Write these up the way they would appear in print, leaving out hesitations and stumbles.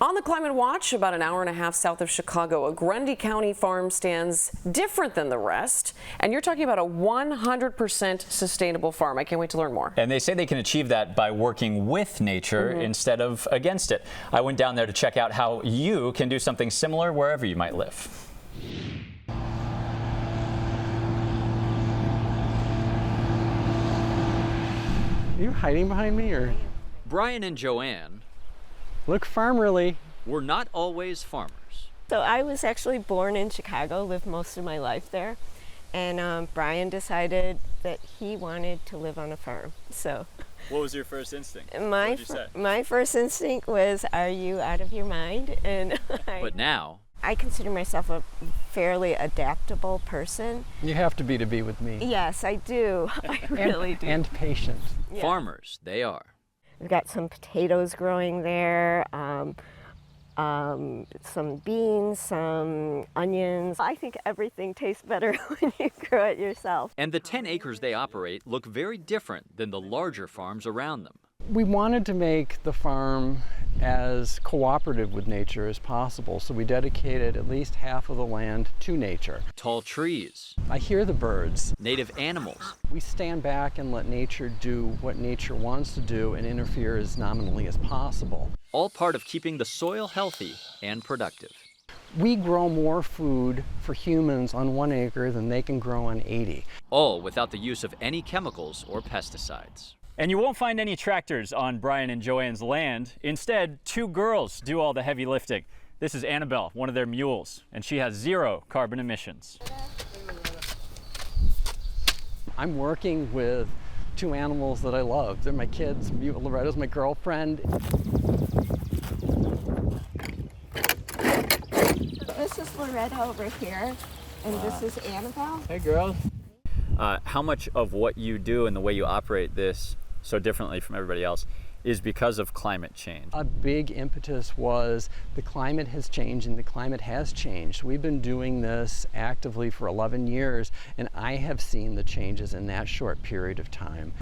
On the Climate Watch, about an hour and a half south of Chicago, a Grundy County farm stands different than the rest. And you're talking about a 100% sustainable farm. I can't wait to learn more. And they say they can achieve that by working with nature instead of against it. I went down there to check out how you can do something similar wherever you might live. Are you hiding behind me, or? Brian and Joanne Look farmerly. were not always farmers. So I was actually born in Chicago, lived most of my life there, and Brian decided that he wanted to live on a farm. So What was your first instinct? my first instinct was, "Are you out of your mind?" And But now, I consider myself a fairly adaptable person. You have to be with me. Yes, I do. I really do. And patient. Yeah. farmers, they are. We've got some potatoes growing there, some beans, some onions. I think everything tastes better when you grow it yourself. And the 10 acres they operate look very different than the larger farms around them. We wanted to make the farm as cooperative with nature as possible, so we dedicated at least half of the land to nature. Tall trees, I hear the birds. native animals, We stand back and let nature do what nature wants to do and interfere as nominally as possible. all part of keeping the soil healthy and productive. We grow more food for humans on 1 acre than they can grow on 80. All without the use of any chemicals or pesticides. And you won't find any tractors on Brian and Joanne's land. Instead, 2 girls do all the heavy lifting. This is Annabelle, one of their mules, and she has 0 carbon emissions. I'm working with 2 animals that I love. They're my kids. Loretta's my girlfriend. This is Loretta over here, and this is Annabelle. Hey, girls. How much of what you do and the way you operate this so differently from everybody else is because of climate change? A big impetus was the climate has changed, and the climate has changed. We've been doing this actively for 11 years, and I have seen the changes in that short period of time.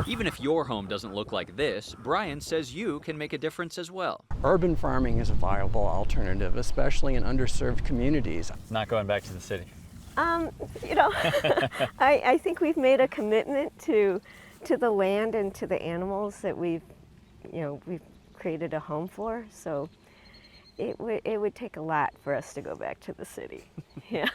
Even if your home doesn't look like this, Brian says you can make a difference as well. Urban farming is a viable alternative, especially in underserved communities. Not going back to the city. You know, I think we've made a commitment to the land and to the animals that we've created a home for. So it would take a lot for us to go back to the city. Yeah.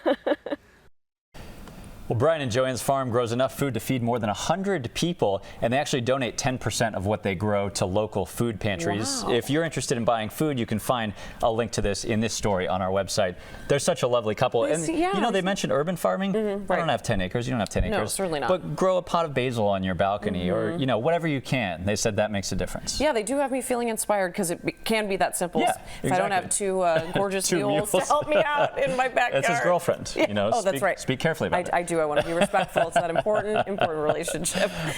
Well, Brian and Joanne's farm grows enough food to feed more than 100 people, and they actually donate 10% of what they grow to local food pantries. Wow. If you're interested in buying food, you can find a link to this in this story on our website. They're such a lovely couple. And you know, they mentioned urban farming. I don't have 10 acres. You don't have 10 acres. No, certainly not. But grow a pot of basil on your balcony or, you know, whatever you can. They said that makes a difference. Yeah, they do have me feeling inspired because it can be that simple. Yeah, if I don't have 2 gorgeous mules to help me out in my backyard. That's his girlfriend. You know, Oh, that's right. Speak carefully about it. I do. I want to be respectful. It's that important relationship.